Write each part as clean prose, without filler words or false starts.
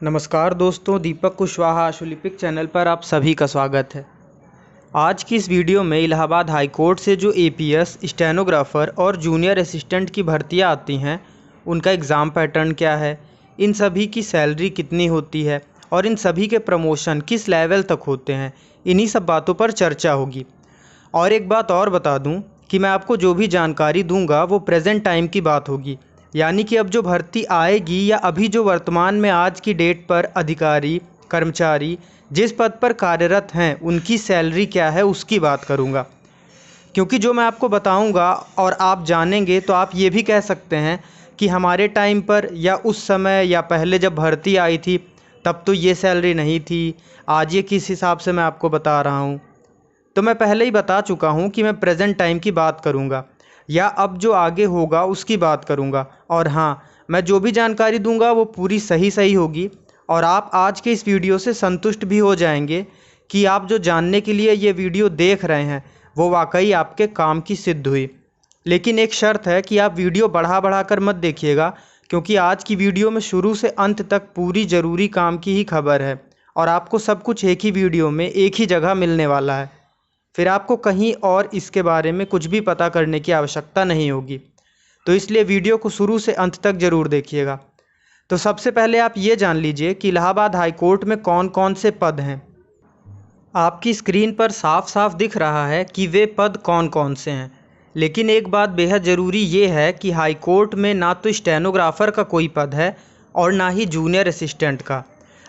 नमस्कार दोस्तों, दीपक कुशवाहा आशुलिपिक चैनल पर आप सभी का स्वागत है। आज की इस वीडियो में इलाहाबाद हाई कोर्ट से जो एपीएस, स्टेनोग्राफ़र और जूनियर असिस्टेंट की भर्तियां आती हैं, उनका एग्ज़ाम पैटर्न क्या है, इन सभी की सैलरी कितनी होती है और इन सभी के प्रमोशन किस लेवल तक होते हैं, इन्हीं सब बातों पर चर्चा होगी। और एक बात और बता दूं कि मैं आपको जो भी जानकारी दूंगा वो प्रेजेंट टाइम की बात होगी, यानी कि अब जो भर्ती आएगी या अभी जो वर्तमान में आज की डेट पर अधिकारी कर्मचारी जिस पद पर कार्यरत हैं उनकी सैलरी क्या है उसकी बात करूंगा। क्योंकि जो मैं आपको बताऊंगा और आप जानेंगे तो आप ये भी कह सकते हैं कि हमारे टाइम पर या उस समय या पहले जब भर्ती आई थी तब तो ये सैलरी नहीं थी, आज ये किस हिसाब से मैं आपको बता रहा हूँ। तो मैं पहले ही बता चुका हूँ कि मैं प्रेजेंट टाइम की बात करूँगा या अब जो आगे होगा उसकी बात करूँगा। और हाँ, मैं जो भी जानकारी दूंगा वो पूरी सही होगी और आप आज के इस वीडियो से संतुष्ट भी हो जाएंगे कि आप जो जानने के लिए ये वीडियो देख रहे हैं वो वाकई आपके काम की सिद्ध हुई। लेकिन एक शर्त है कि आप वीडियो बढ़ा कर मत देखिएगा, क्योंकि आज की वीडियो में शुरू से अंत तक पूरी ज़रूरी काम की ही खबर है और आपको सब कुछ एक ही वीडियो में एक ही जगह मिलने वाला है। फिर आपको कहीं और इसके बारे में कुछ भी पता करने की आवश्यकता नहीं होगी। तो इसलिए वीडियो को शुरू से अंत तक ज़रूर देखिएगा। तो सबसे पहले आप ये जान लीजिए कि इलाहाबाद हाई कोर्ट में कौन कौन से पद हैं। आपकी स्क्रीन पर साफ साफ दिख रहा है कि वे पद कौन कौन से हैं, लेकिन एक बात बेहद ज़रूरी ये है कि हाई कोर्ट में ना तो स्टेनोग्राफ़र का कोई पद है और ना ही जूनियर असिस्टेंट का।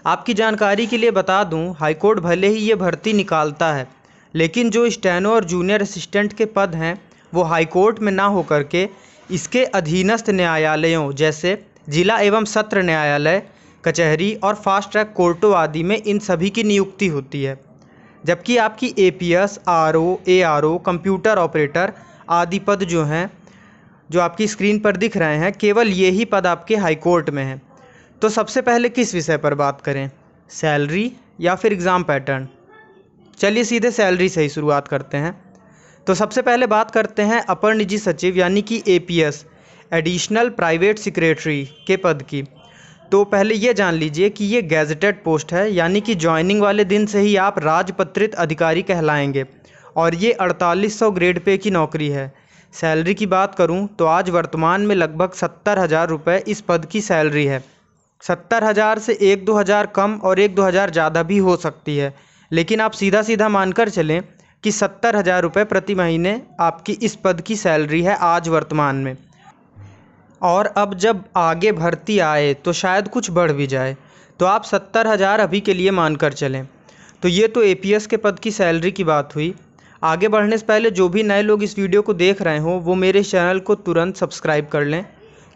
आपकी जानकारी के लिए बता दूं, हाई कोर्ट भले ही ये भर्ती निकालता है, लेकिन जो स्टेनो और जूनियर असिस्टेंट के पद हैं वो हाई कोर्ट में ना होकर के इसके अधीनस्थ न्यायालयों जैसे जिला एवं सत्र न्यायालय, कचहरी और फास्ट ट्रैक कोर्टों आदि में इन सभी की नियुक्ति होती है। जबकि आपकी APS, RO, ARO, computer operator आदि पद जो हैं, जो आपकी स्क्रीन पर दिख रहे हैं, केवल ये ही पद आपके हाई कोर्ट में हैं। तो सबसे पहले किस विषय पर बात करें, सैलरी या फिर एग्ज़ाम पैटर्न? चलिए सीधे सैलरी से ही शुरुआत करते हैं। तो सबसे पहले बात करते हैं अपर निजी सचिव यानी कि एपीएस, एडिशनल प्राइवेट सेक्रेटरी के पद की। तो पहले ये जान लीजिए कि ये गैजेटेड पोस्ट है, यानी कि ज्वाइनिंग वाले दिन से ही आप राजपत्रित अधिकारी कहलाएंगे और ये 4800 ग्रेड पे की नौकरी है। सैलरी की बात करूं तो आज वर्तमान में लगभग 70,000 रुपये इस पद की सैलरी है। 70,000 से 1-2 हज़ार कम और 1-2 हज़ार ज़्यादा भी हो सकती है, लेकिन आप सीधा मानकर चलें कि 70,000 रुपये प्रति महीने आपकी इस पद की सैलरी है आज वर्तमान में। और अब जब आगे भर्ती आए तो शायद कुछ बढ़ भी जाए, तो आप 70,000 अभी के लिए मानकर चलें। तो ये तो एपीएस के पद की सैलरी की बात हुई। आगे बढ़ने से पहले जो भी नए लोग इस वीडियो को देख रहे हों वो मेरे चैनल को तुरंत सब्सक्राइब कर लें,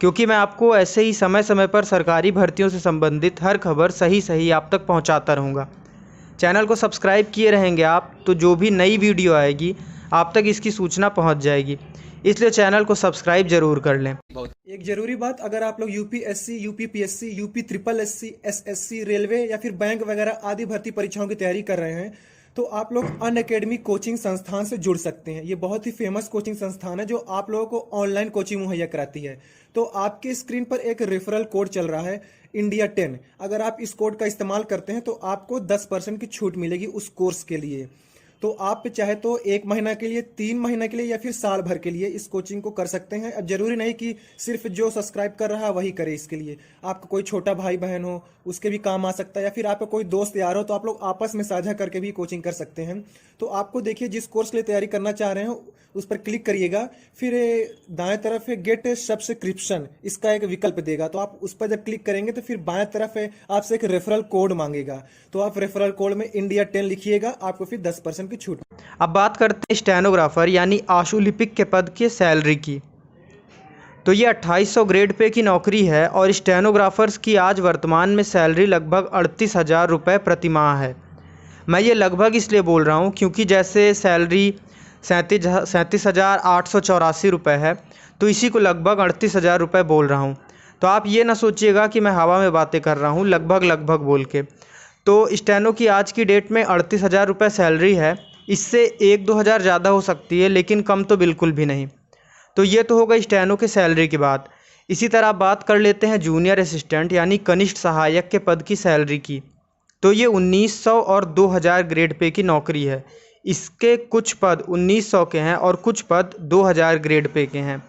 क्योंकि मैं आपको ऐसे ही समय समय पर सरकारी भर्तियों से संबंधित हर खबर सही आप तक पहुँचाता रहूँगा। चैनल को सब्सक्राइब किए रहेंगे आप तो जो भी नई वीडियो आएगी आप तक इसकी सूचना पहुंच जाएगी, इसलिए चैनल को सब्सक्राइब जरूर कर लें। एक जरूरी बात, अगर आप लोग UPSC, UPPSC, UP triple SC, SSC, railway या फिर बैंक वगैरह आदि भर्ती परीक्षाओं की तैयारी कर रहे हैं तो आप लोग अनअकैडमी कोचिंग संस्थान से जुड़ सकते हैं। ये बहुत ही फेमस कोचिंग संस्थान है जो आप लोगों को ऑनलाइन कोचिंग मुहैया कराती है। तो आपके स्क्रीन पर एक रेफरल कोड चल रहा है इंडिया 10। अगर आप इस कोड का इस्तेमाल करते हैं तो आपको 10% की छूट मिलेगी उस कोर्स के लिए। तो आप चाहे तो 1 महीना के लिए, 3 महीना के लिए या फिर साल भर के लिए इस कोचिंग को कर सकते हैं। अब जरूरी नहीं कि सिर्फ जो सब्सक्राइब कर रहा है वही करे। इसके लिए आपका कोई छोटा भाई बहन हो उसके भी काम आ सकता है, या फिर आपका कोई दोस्त यार हो तो आप लोग आपस में साझा करके भी कोचिंग कर सकते हैं। तो आपको देखिए, जिस कोर्स के लिए तैयारी करना चाह रहे हो उस पर क्लिक करिएगा, फिर दाएं तरफ है गेट सब्सक्रिप्शन, इसका एक विकल्प देगा। तो आप उस पर जब क्लिक करेंगे तो फिर बाएं तरफ है आपसे एक रेफरल कोड मांगेगा, तो आप रेफरल कोड में इंडिया 10 लिखिएगा, आपको फिर 10% की छूट। अब बात करते हैं स्टेनोग्राफर यानी आशुलिपिक के पद की सैलरी की। तो ये 2800 ग्रेड पे की नौकरी है और स्टेनोग्राफर्स की आज वर्तमान में सैलरी लगभग 38,000 रुपये प्रति माह है। मैं ये लगभग इसलिए बोल रहा हूँ क्योंकि जैसे सैलरी 37,884 रुपये है, तो इसी को लगभग 38,000 रुपये बोल रहा हूँ। तो आप ये ना सोचिएगा कि मैं हवा में बातें कर रहा हूँ लगभग बोल के। तो स्टेनो की आज की डेट में 38,000 रुपये सैलरी है। इससे 1-2 हज़ार ज़्यादा हो सकती है, लेकिन कम तो बिल्कुल भी नहीं। तो ये तो हो गई स्टेनो के सैलरी की बात। इसी तरह बात कर लेते हैं जूनियर असिस्टेंट यानी कनिष्ठ सहायक के पद की सैलरी की। तो ये 1900 और 2000 ग्रेड पे की नौकरी है। इसके कुछ पद 1900 के हैं और कुछ पद 2000 ग्रेड पे के हैं।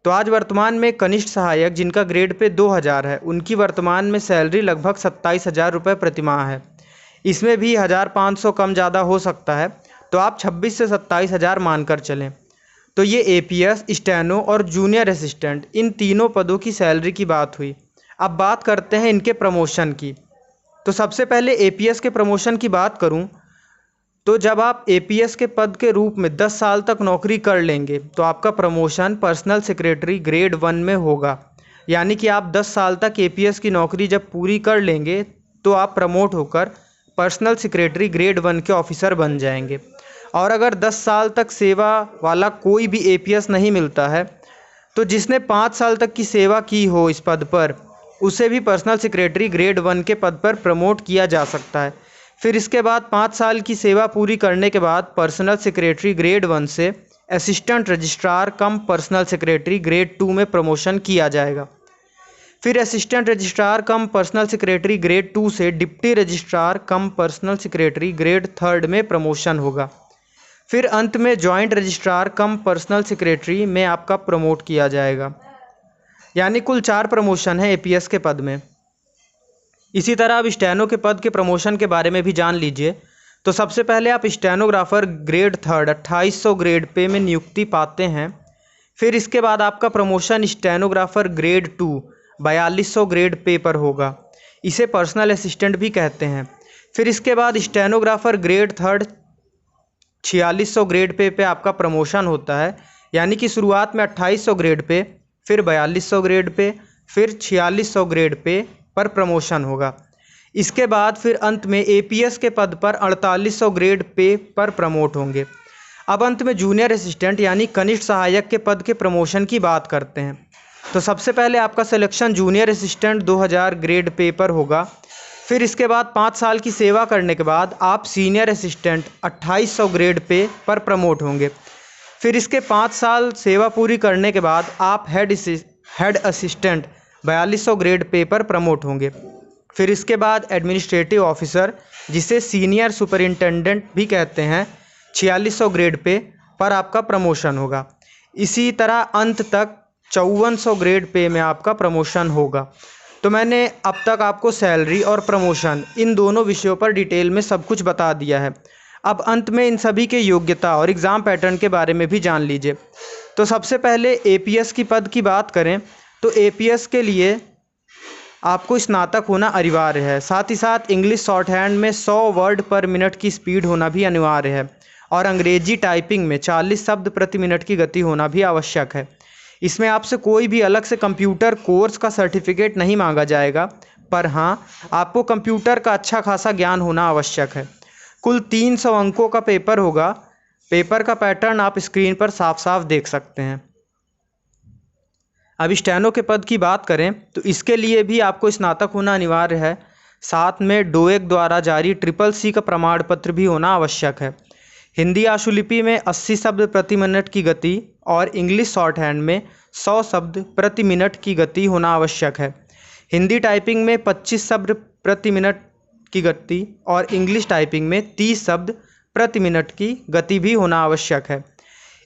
तो आज वर्तमान में कनिष्ठ सहायक जिनका ग्रेड पे 2000 है, उनकी वर्तमान में सैलरी लगभग 27,000 रुपये प्रतिमाह है। इसमें भी 1500 कम ज़्यादा हो सकता है, तो आप 26 से 27,000 मानकर चलें। तो ये एपीएस, स्टेनो और जूनियर असिस्टेंट इन तीनों पदों की सैलरी की बात हुई। अब बात करते हैं इनके प्रमोशन की। तो सबसे पहले एपीएस के प्रमोशन की बात करूं तो जब आप एपीएस के पद के रूप में 10 साल तक नौकरी कर लेंगे तो आपका प्रमोशन पर्सनल सेक्रेटरी ग्रेड 1 में होगा। यानी कि आप 10 साल तक एपीएस की नौकरी जब पूरी कर लेंगे तो आप प्रमोट होकर पर्सनल सेक्रेटरी ग्रेड 1 के ऑफिसर बन जाएंगे। और अगर 10 साल तक सेवा वाला कोई भी एपीएस नहीं मिलता है तो जिसने 5 साल तक की सेवा की हो इस पद पर, उसे भी पर्सनल सेक्रेटरी ग्रेड 1 के पद पर प्रमोट किया जा सकता है। फिर इसके बाद 5 साल की सेवा पूरी करने के बाद पर्सनल सेक्रेटरी ग्रेड 1 से असिस्टेंट रजिस्ट्रार कम पर्सनल सेक्रेटरी ग्रेड 2 में प्रमोशन किया जाएगा। फिर असिस्टेंट रजिस्ट्रार कम पर्सनल सेक्रेटरी ग्रेड 2 से डिप्टी रजिस्ट्रार कम पर्सनल सेक्रेटरी ग्रेड 3 में प्रमोशन होगा। फिर अंत में जॉइंट रजिस्ट्रार कम पर्सनल सेक्रेटरी में आपका प्रमोट किया जाएगा। यानी कुल 4 प्रमोशन है एपीएस के पद में। इसी तरह अब स्टेनो के पद के प्रमोशन के बारे में भी जान लीजिए। तो सबसे पहले आप स्टेनोग्राफर ग्रेड 3 2800 ग्रेड पे में नियुक्ति पाते हैं। फिर इसके बाद आपका promotion stenographer grade 2 4200 grade pay पर होगा। इसे पर्सनल असिस्टेंट भी कहते हैं। फिर इसके बाद स्टेनोग्राफर ग्रेड 3 4600 ग्रेड पे आपका प्रमोशन होता है। यानी कि शुरुआत में 2800 ग्रेड पे, फिर 4200 ग्रेड पे, फिर 4600 ग्रेड पे पर प्रमोशन होगा। इसके बाद फिर अंत में एपीएस के पद पर 4800 ग्रेड पे पर प्रमोट होंगे। अब अंत में जूनियर असिस्टेंट यानी कनिष्ठ सहायक के पद के प्रमोशन की बात करते हैं। तो सबसे पहले आपका selection junior assistant 2000 grade pay पर होगा। फिर इसके बाद 5 साल की सेवा करने के बाद आप सीनियर असिस्टेंट 2800 ग्रेड पे पर प्रमोट होंगे। फिर इसके 5 साल सेवा पूरी करने के बाद आप हेड असिस्टेंट 4200 ग्रेड पे पर प्रमोट होंगे। फिर इसके बाद एडमिनिस्ट्रेटिव ऑफिसर, जिसे सीनियर सुपरिंटेंडेंट भी कहते हैं, 4600 ग्रेड पे पर आपका प्रमोशन होगा। इसी तरह अंत तक 5400 ग्रेड पे में आपका प्रमोशन होगा। तो मैंने अब तक आपको सैलरी और प्रमोशन इन दोनों विषयों पर डिटेल में सब कुछ बता दिया है। अब अंत में इन सभी के योग्यता और एग्ज़ाम पैटर्न के बारे में भी जान लीजिए। तो सबसे पहले एपीएस की पद की बात करें तो एपीएस के लिए आपको स्नातक होना अनिवार्य है। साथ ही साथ इंग्लिश शॉर्ट हैंड में 100 वर्ड पर मिनट की स्पीड होना भी अनिवार्य है और अंग्रेजी टाइपिंग में 40 शब्द प्रति मिनट की गति होना भी आवश्यक है। इसमें आपसे कोई भी अलग से कंप्यूटर कोर्स का सर्टिफिकेट नहीं मांगा जाएगा, पर हाँ, आपको कंप्यूटर का अच्छा खासा ज्ञान होना आवश्यक है। कुल 300 अंकों का पेपर होगा। पेपर का पैटर्न आप स्क्रीन पर साफ साफ देख सकते हैं। अब स्टेनो के पद की बात करें तो इसके लिए भी आपको स्नातक होना अनिवार्य है। साथ में डोएक द्वारा जारी CCC का प्रमाण पत्र भी होना आवश्यक है। हिंदी आशुलिपि में 80 शब्द प्रति मिनट की गति और इंग्लिश शॉर्ट हैंड में 100 शब्द प्रति मिनट की गति होना आवश्यक है। हिंदी टाइपिंग में 25 शब्द प्रति मिनट की गति और इंग्लिश टाइपिंग में 30 शब्द प्रति मिनट की गति भी होना आवश्यक है।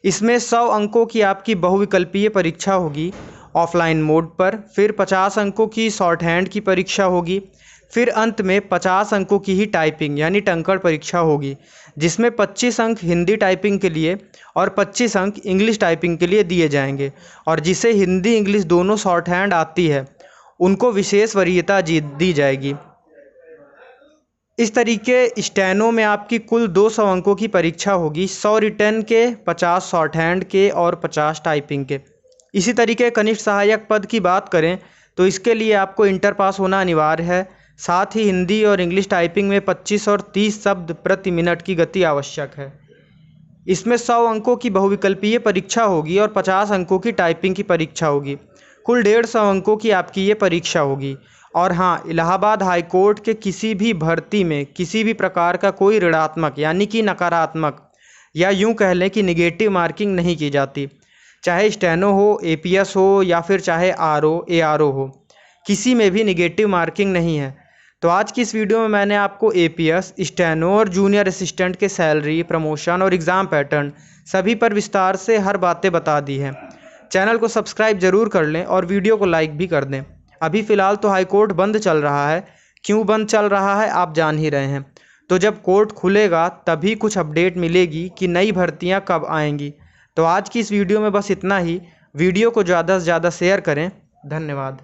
इसमें 100 अंकों की आपकी बहुविकल्पीय परीक्षा होगी ऑफलाइन मोड पर। फिर 50 अंकों की शॉर्ट हैंड की परीक्षा होगी। फिर अंत में 50 अंकों की ही टाइपिंग यानी टंकण परीक्षा होगी, जिसमें 25 अंक हिंदी टाइपिंग के लिए और 25 अंक इंग्लिश टाइपिंग के लिए दिए जाएंगे। और जिसे हिंदी इंग्लिश दोनों शॉर्ट हैंड आती है उनको विशेष वरीयता दी जाएगी। इस तरीके स्टेनो में आपकी कुल 200 अंकों की परीक्षा होगी, 100 रिटर्न के, 50 शॉर्ट हैंड के और 50 टाइपिंग के। इसी तरीके कनिष्ठ सहायक पद की बात करें तो इसके लिए आपको इंटर पास होना अनिवार्य है। साथ ही हिंदी और इंग्लिश टाइपिंग में 25 और 30 शब्द प्रति मिनट की गति आवश्यक है। इसमें 100 अंकों की बहुविकल्पीय परीक्षा होगी और 50 अंकों की टाइपिंग की परीक्षा होगी। कुल 150 अंकों की आपकी ये परीक्षा होगी। और हाँ, इलाहाबाद हाई कोर्ट के किसी भी भर्ती में किसी भी प्रकार का कोई ऋणात्मक यानी कि नकारात्मक या यूँ कह लें कि निगेटिव मार्किंग नहीं की जाती। चाहे स्टेनो हो, एपीएस हो या फिर चाहे आरओ, एआरओ हो, किसी में भी निगेटिव मार्किंग नहीं है। तो आज की इस वीडियो में मैंने आपको एपीएस, स्टेनो और जूनियर असिस्टेंट के सैलरी, प्रमोशन और एग्ज़ाम पैटर्न सभी पर विस्तार से हर बातें बता दी हैं। चैनल को सब्सक्राइब जरूर कर लें और वीडियो को लाइक भी कर दें। अभी फ़िलहाल तो हाई कोर्ट बंद चल रहा है। क्यों बंद चल रहा है आप जान ही रहे हैं। तो जब कोर्ट खुलेगा तभी कुछ अपडेट मिलेगी कि नई भर्तियां कब आएंगी। तो आज की इस वीडियो में बस इतना ही। वीडियो को ज़्यादा से ज़्यादा शेयर करें। धन्यवाद।